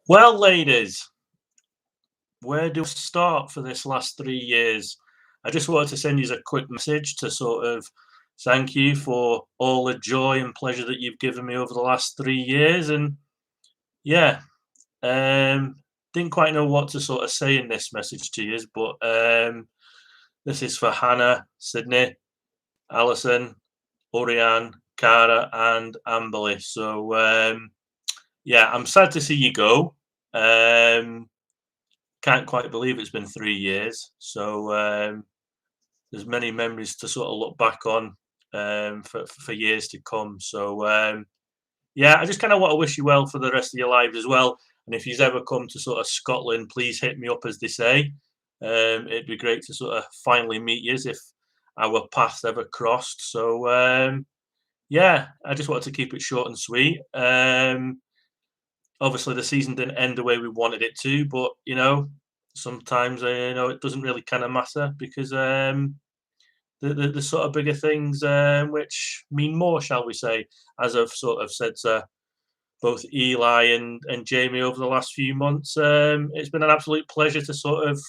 Well, ladies, where do we start for this last 3 years? I just wanted to send you a quick message to sort of thank you for all the joy and pleasure that you've given me over the last 3 years. And yeah, um, didn't quite know what to sort of say in this message to you, but this is for Hannah, Sydney, Alison, Oriane, Cara, and Amberley. So yeah, I'm sad to see you go. Um, can't quite believe it's been 3 years. So there's many memories to sort of look back on for years to come. So yeah, I just kind of want to wish you well for the rest of your lives as well. And if you've ever come to sort of Scotland, please hit me up, as they say. It'd be great to sort of finally meet you if our paths ever crossed. So yeah, I just wanted to keep it short and sweet. Obviously, the season didn't end the way we wanted it to, but sometimes it doesn't really kind of matter because the sort of bigger things which mean more, shall we say, as I've sort of said to both Eli and Jamie over the last few months. It's been an absolute pleasure to sort of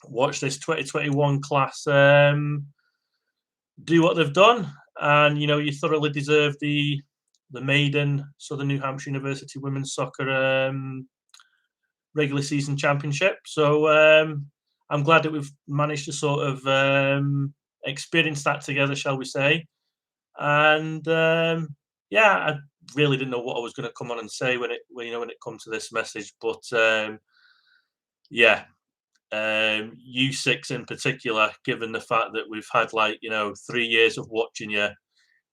watch this 2021 class do what they've done, and you thoroughly deserve the maiden Southern New Hampshire University Women's Soccer regular season championship. So I'm glad that we've managed to sort of experience that together, shall we say. And yeah, I really didn't know what I was going to come on and say when it comes to this message, but yeah, U6 in particular, given the fact that we've had 3 years of watching you,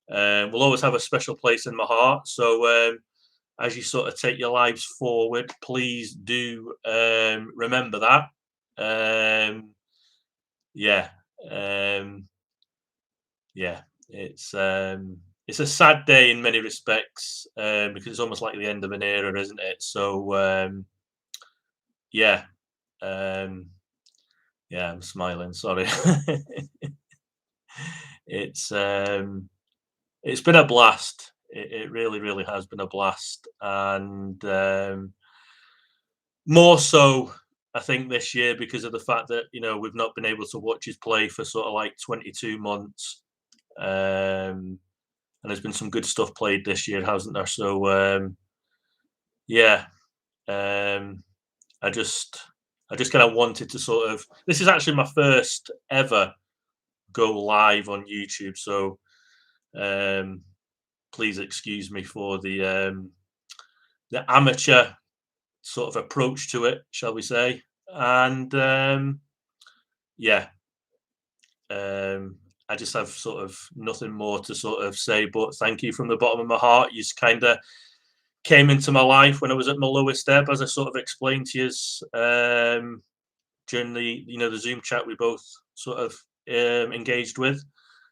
will always have a special place in my heart. So as you sort of take your lives forward, please do remember that. Yeah, yeah, it's a sad day in many respects because it's almost like the end of an era, isn't it? So yeah, um, yeah, I'm smiling. Sorry. it's it's been a blast. It really, really has been a blast, and more so, I think this year because of the fact that we've not been able to watch his play for sort of like 22 months, and there's been some good stuff played this year, hasn't there? So yeah, um, I just kind of wanted to sort of. This is actually my first ever go live on YouTube, so um, please excuse me for the amateur sort of approach to it, shall we say? And yeah, I just have sort of nothing more to sort of say, but thank you from the bottom of my heart. You kind of came into my life when I was at my lowest ebb, as I sort of explained to you during the Zoom chat we both sort of engaged with.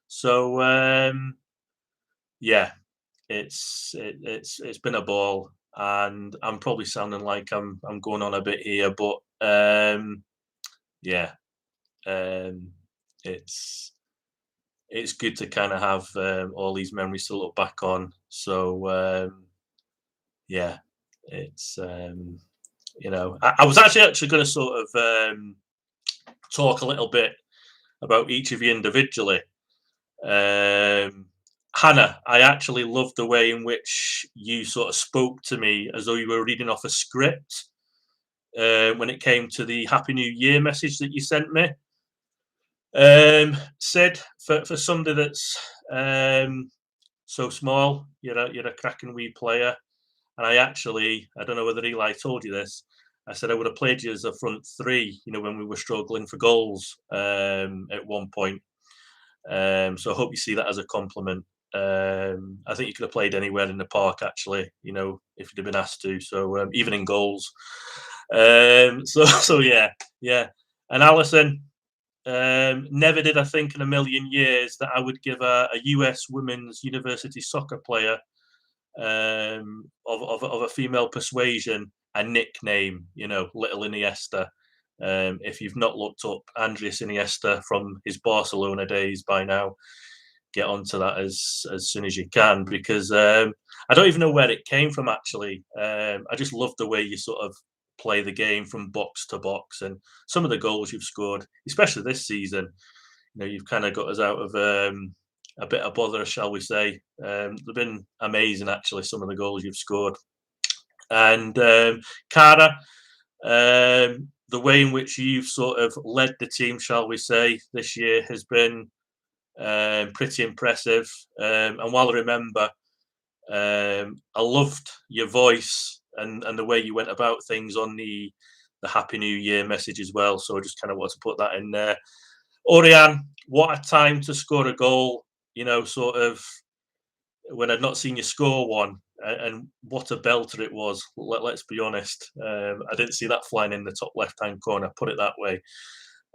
So yeah, it's been a ball, and I'm probably sounding like I'm going on a bit here, but yeah, um, it's good to kind of have all these memories to look back on. So yeah, it's I was actually going to sort of talk a little bit about each of you individually. Hannah, I actually loved the way in which you sort of spoke to me as though you were reading off a script when it came to the Happy New Year message that you sent me. Sid, for somebody that's so small, you're a cracking wee player, and I don't know whether Eli told you this. I said I would have played you as a front three, when we were struggling for goals at one point. So I hope you see that as a compliment. I think you could have played anywhere in the park, actually, if you'd have been asked to. So even in goals. So yeah. And Alison, never did I think in a million years that I would give a US women's university soccer player of a female persuasion a nickname, Little Iniesta. If you've not looked up Andres Iniesta from his Barcelona days by now, get onto that as soon as you can, because I don't even know where it came from actually. I just love the way you sort of play the game from box to box, and some of the goals you've scored, especially this season. You've kind of got us out of a bit of bother, shall we say. They've been amazing, actually, some of the goals you've scored. And Cara, the way in which you've sort of led the team, shall we say, this year has been pretty impressive. And while I remember, I loved your voice and the way you went about things on the Happy New Year message as well. So I just kind of want to put that in there. Oriane, what a time to score a goal, sort of when I'd not seen you score one, and what a belter it was. Let's be honest. I didn't see that flying in the top left-hand corner, put it that way.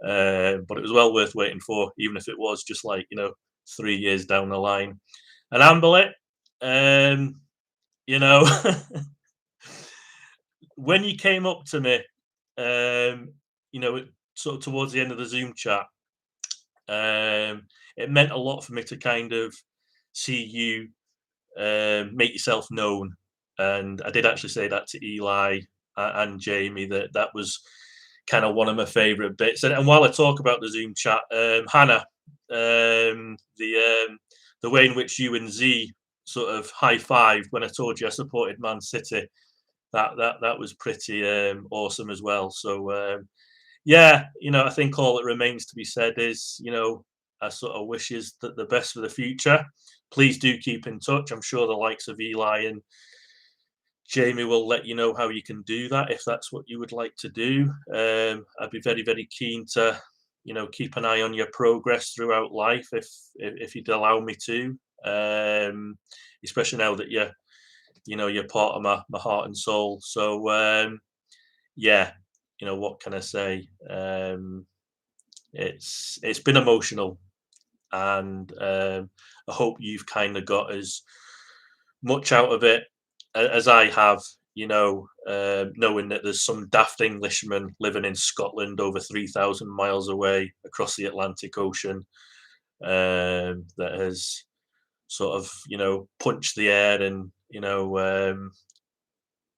But it was well worth waiting for, even if it was just like, 3 years down the line. And Amberlet, you know, when you came up to me, sort of towards the end of the Zoom chat, it meant a lot for me to kind of see you make yourself known. And I did actually say that to Eli and Jamie, that was kind of one of my favourite bits. And while I talk about the Zoom chat, Hannah, the way in which you and Z sort of high fived when I told you I supported Man City, that was pretty awesome as well. So yeah, I think all that remains to be said is, I sort of wishes that the best for the future. Please do keep in touch. I'm sure the likes of Eli and Jamie will let you know how you can do that if that's what you would like to do. I'd be very, very keen to, keep an eye on your progress throughout life if you'd allow me to. Especially now that you're part of my heart and soul. So yeah, what can I say? It's been emotional, and I hope you've kind of got as much out of it as I have. Knowing that there's some daft Englishman living in Scotland over 3,000 miles away across the Atlantic Ocean, that has sort of punched the air and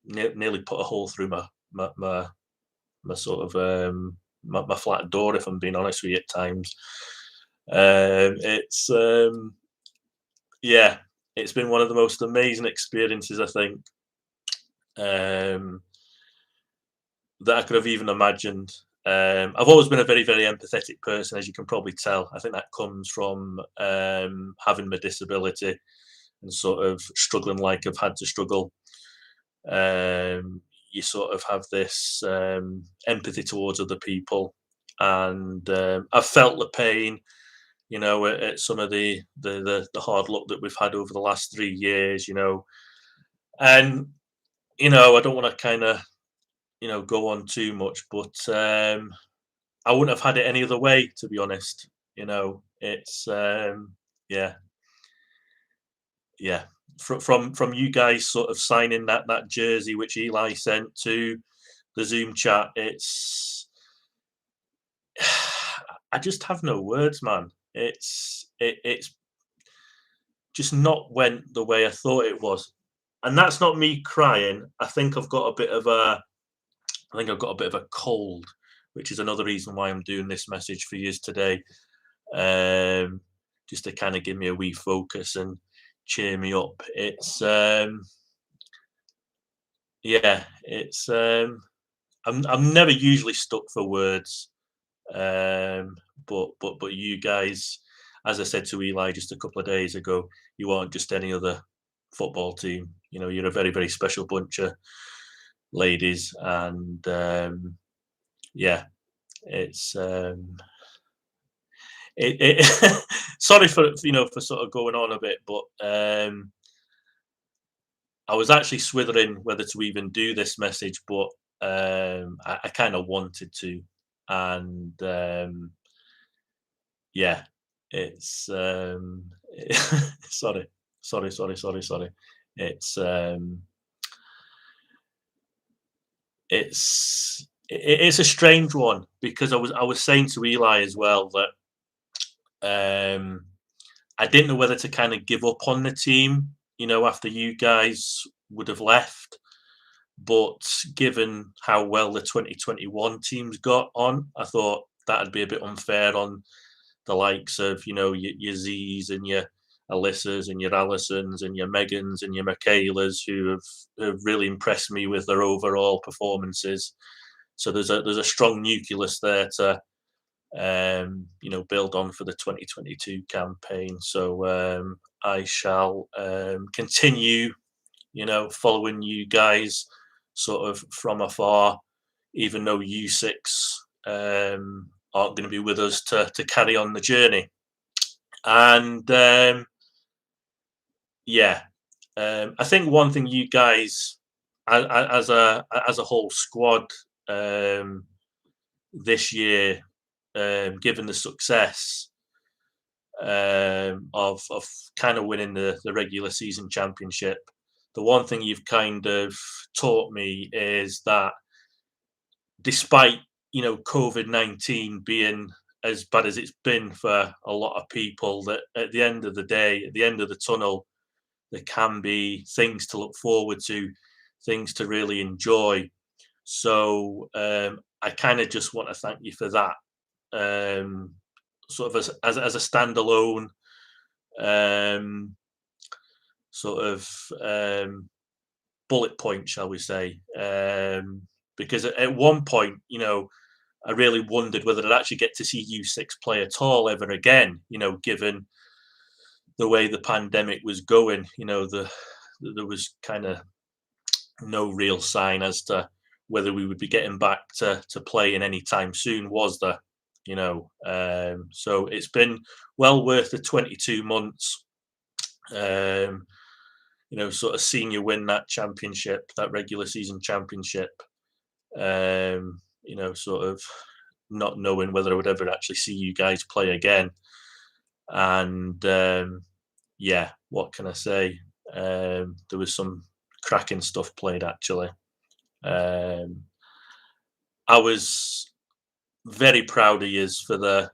nearly put a hole through my sort of my flat door, if I'm being honest with you at times. It's yeah, it's been one of the most amazing experiences, I think, that I could have even imagined. I've always been a very, very empathetic person, as you can probably tell. I think that comes from having my disability and sort of struggling like I've had to struggle. You sort of have this empathy towards other people, and I've felt the pain, at some of the hard luck that we've had over the last 3 years, and I don't want to kind of go on too much, but I wouldn't have had it any other way, to be honest. It's yeah, yeah. From you guys sort of signing that jersey which Eli sent to the Zoom chat, I just have no words, man. It's just not went the way I thought it was, and that's not me crying. I think I've got a bit of a cold, which is another reason why I'm doing this message for you today, just to kind of give me a wee focus and cheer me up. It's yeah, it's I'm never usually stuck for words, but you guys, as I said to Eli just a couple of days ago, you aren't just any other football team. You're a very, very special bunch of ladies, and yeah, it's sorry for for sort of going on a bit, but I was actually swithering whether to even do this message, but I kind of wanted to, and yeah, it's sorry, sorry. It's it's a strange one, because I was saying to Eli as well that I didn't know whether to kind of give up on the team, after you guys would have left. But given how well the 2021 teams got on, I thought that'd be a bit unfair on the likes of, your Z's and your Alyssas and your Allisons and your Megans and your Michaelas who have really impressed me with their overall performances. So there's a strong nucleus there to build on for the 2022 campaign. So I shall continue, following you guys sort of from afar, even though you six aren't going to be with us to carry on the journey. And I think one thing you guys, as a whole squad, this year, given the success of kind of winning the regular season championship, the one thing you've kind of taught me is that despite COVID-19 being as bad as it's been for a lot of people, that at the end of the day, at the end of the tunnel, there can be things to look forward to, things to really enjoy. So I kind of just want to thank you for that. Sort of as a standalone sort of bullet point, shall we say? Because at one point, I really wondered whether I'd actually get to see you six play at all ever again. Given the way the pandemic was going, there was kind of no real sign as to whether we would be getting back to playing anytime soon, was there? So it's been well worth the 22 months. Sort of seeing you win that championship, that regular season championship. Sort of not knowing whether I would ever actually see you guys play again. And what can I say? There was some cracking stuff played, actually. I was very proud of you for the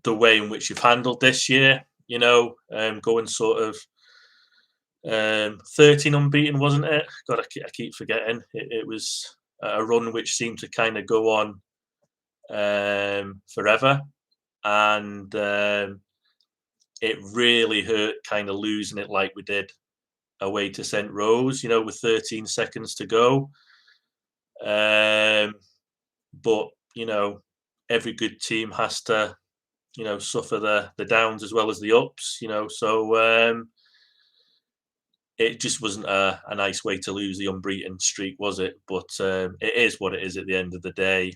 way in which you've handled this year. Going sort of 13 unbeaten, wasn't it? God, I keep forgetting. It was a run which seemed to kind of go on forever, and it really hurt kind of losing it like we did away to St. Rose, with 13 seconds to go. But every good team has to suffer the downs as well as the ups, so it just wasn't a nice way to lose the unbeaten streak, was it? But it is what it is at the end of the day.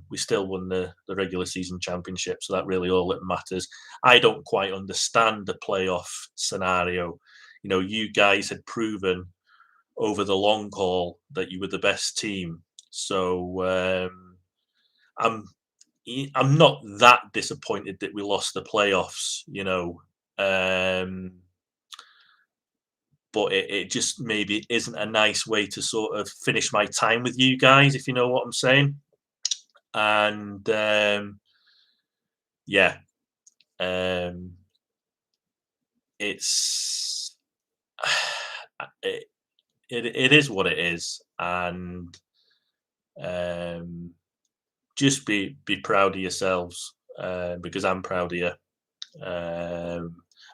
We still won the regular season championship, so that really all that matters. I don't quite understand the playoff scenario. You guys had proven over the long haul that you were the best team. So I'm not that disappointed that we lost the playoffs, but it just maybe isn't a nice way to sort of finish my time with you guys, if you know what I'm saying. And it's it is what it is, and just be proud of yourselves, because I'm proud of you.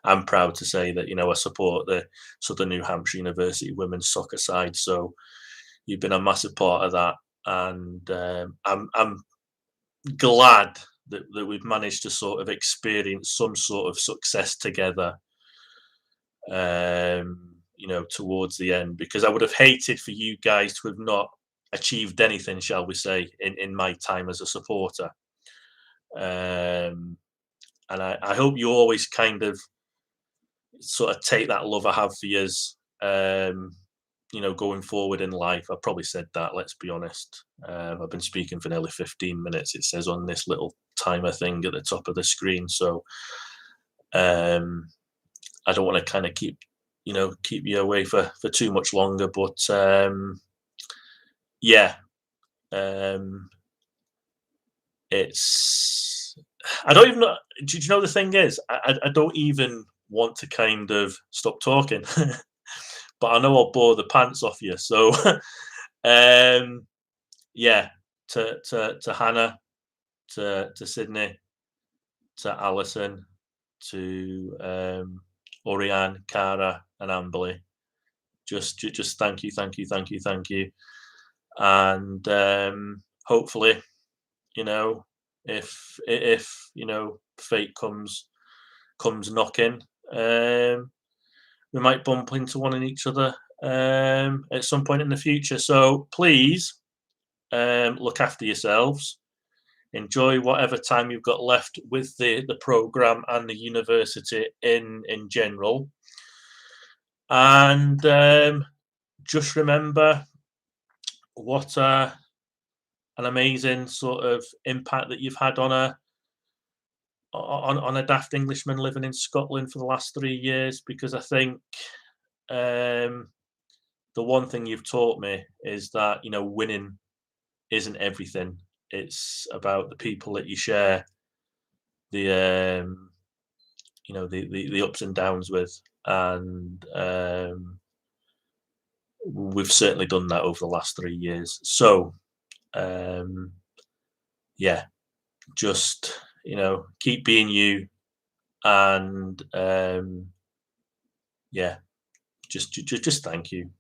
I'm proud to say that I support the Southern New Hampshire University women's soccer side, so you've been a massive part of that, and I'm glad that we've managed to sort of experience some sort of success together. Towards the end, because I would have hated for you guys to have not achieved anything, shall we say, in my time as a supporter. And I hope you always kind of sort of take that love I have for yous, going forward in life. I've probably said that, let's be honest. I've been speaking for nearly 15 minutes, it says on this little timer thing at the top of the screen. So I don't want to kind of keep you away for too much longer, but it's I don't even know. Do you know the thing is, I don't even want to kind of stop talking, but I know I'll bore the pants off you. So, um, yeah, to Hannah, to Sydney, to Alison, to Oriane, Cara, and Amberley. Just thank you, thank you, thank you, thank you, and hopefully, you know, if fate comes knocking, we might bump into one in each other at some point in the future. So please look after yourselves. Enjoy whatever time you've got left with the program and the university in general, and just remember what an amazing sort of impact that you've had on a daft Englishman living in Scotland for the last 3 years. Because I think um, the one thing you've taught me is that winning isn't everything. It's about the people that you share the the ups and downs with, and we've certainly done that over the last 3 years. So um, yeah, just keep being you, and yeah, just thank you.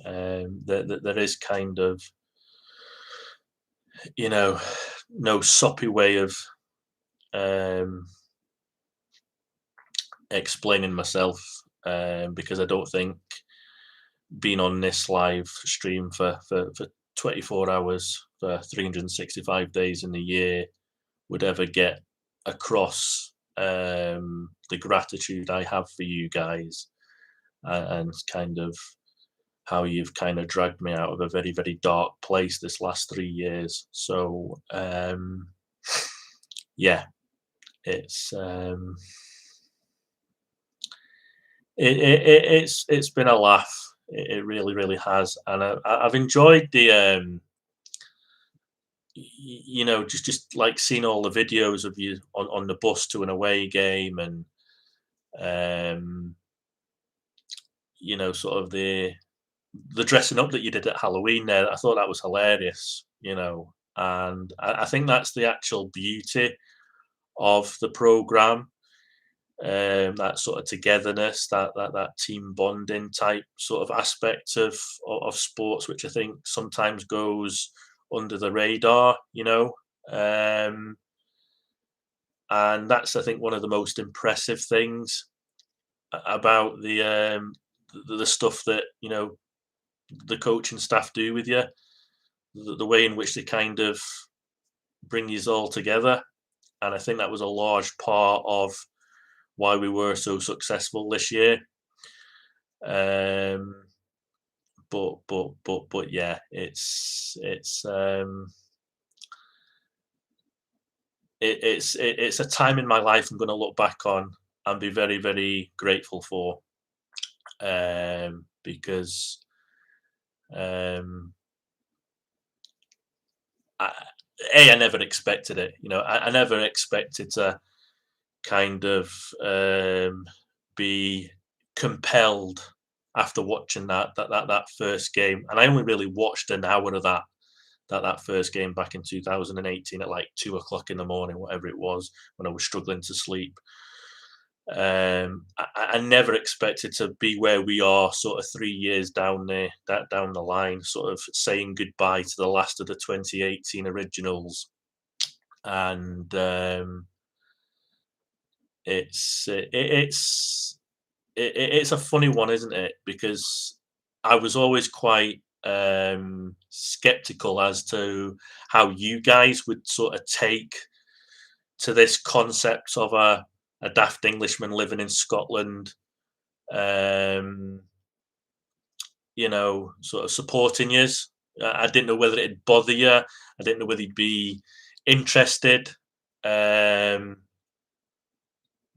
There is kind of no soppy way of um, explaining myself, because I don't think being on this live stream for 24 hours for 365 days in the year would ever get across the gratitude I have for you guys, and kind of how you've kind of dragged me out of a very, very dark place this last 3 years. So yeah, it's it's been a laugh. It really, really has, and I've enjoyed the just like seeing all the videos of you on the bus to an away game, and um, sort of the dressing up that you did at Halloween there. I thought that was hilarious, and I think that's the actual beauty of the program. That sort of togetherness, that team bonding type sort of aspect of sports, which I think sometimes goes under the radar, and that's, I think, one of the most impressive things about the stuff that the coaching staff do with you, the way in which they kind of bring you all together, and I think that was a large part of why we were so successful this year. Um, but yeah, it's a time in my life I'm going to look back on and be very, very grateful for, because um, I, I never expected it. I never expected to kind of be compelled after watching that first game, and I only really watched an hour of that first game back in 2018 at like 2 o'clock in the morning, whatever it was, when I was struggling to sleep. I never expected to be where we are, sort of 3 years down the line, sort of saying goodbye to the last of the 2018 originals, and it's a funny one, isn't it? Because I was always quite skeptical as to how you guys would sort of take to this concept of a daft Englishman living in Scotland, um, sort of supporting yous. I didn't know whether it'd bother you. I didn't know whether you'd be interested, um,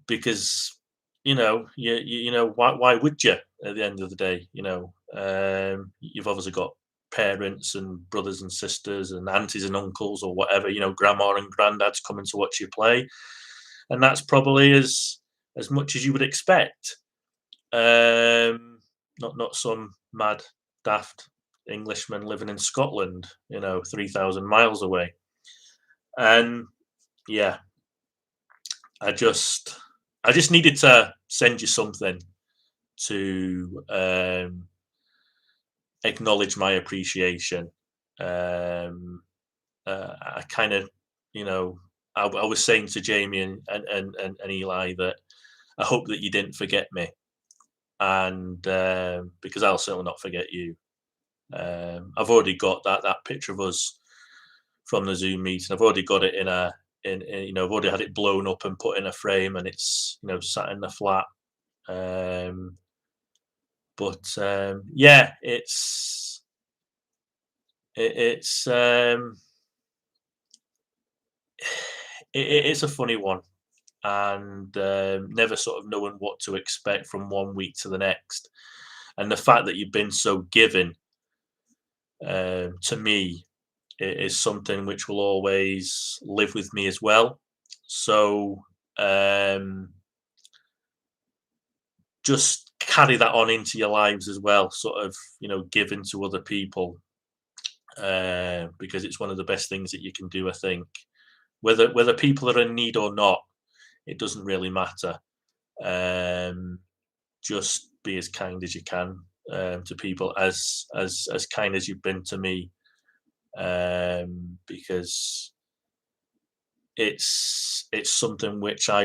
because why would you at the end of the day? You've obviously got parents and brothers and sisters and aunties and uncles or whatever, grandma and granddads coming to watch you play, and that's probably as much as you would expect. Not some mad daft Englishman living in Scotland, 3,000 miles away. And yeah, I just needed to send you something to acknowledge my appreciation. I kind of, I was saying to Jamie and Eli that I hope that you didn't forget me, and because I'll certainly not forget you. I've already got that picture of us from the Zoom meeting. I've already got it I've already had it blown up and put in a frame, and it's sat in the flat. Yeah, it's a funny one, and never sort of knowing what to expect from one week to the next, and the fact that you've been so giving to me is something which will always live with me as well. So just carry that on into your lives as well, sort of, giving to other people, because it's one of the best things that you can do, I think. Whether people are in need or not, it doesn't really matter. Just be as kind as you can to people, as kind as you've been to me, because it's something which I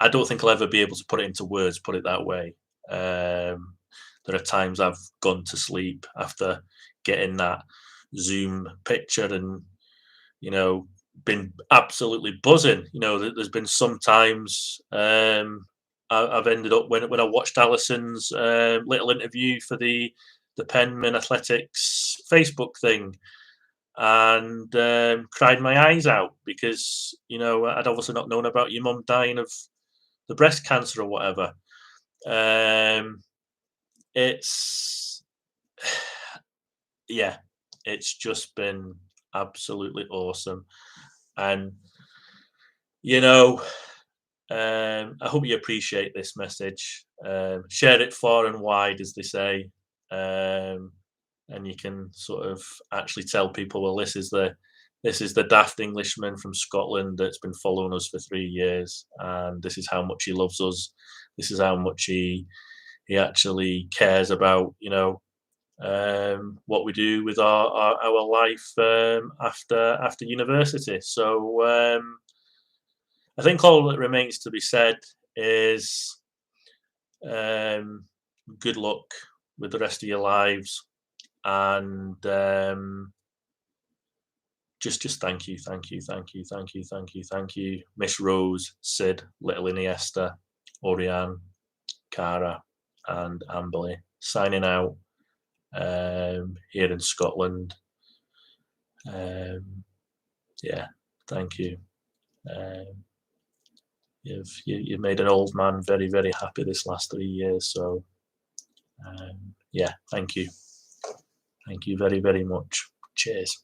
don't think I'll ever be able to put it into words, put it that way. There are times I've gone to sleep after getting that Zoom picture and, been absolutely buzzing. There's been some times I've ended up, when I watched Alison's little interview for the Penman Athletics Facebook thing, and cried my eyes out because, I'd obviously not known about your mum dying of the breast cancer or whatever. It's yeah, it's just been absolutely awesome. And I hope you appreciate this message. Share it far and wide, as they say, and you can sort of actually tell people, well, this is the daft Englishman from Scotland that's been following us for 3 years, and this is how much he loves us. This is how much he actually cares about, what we do with our life after university. So I think all that remains to be said is good luck with the rest of your lives, and just thank you, Miss Rose, Sid, Little Iniesta, Oriane, Cara, and Amberley, signing out here in Scotland. Yeah, thank you. You've made an old man very, very happy this last 3 years. So yeah, thank you very, very much. Cheers.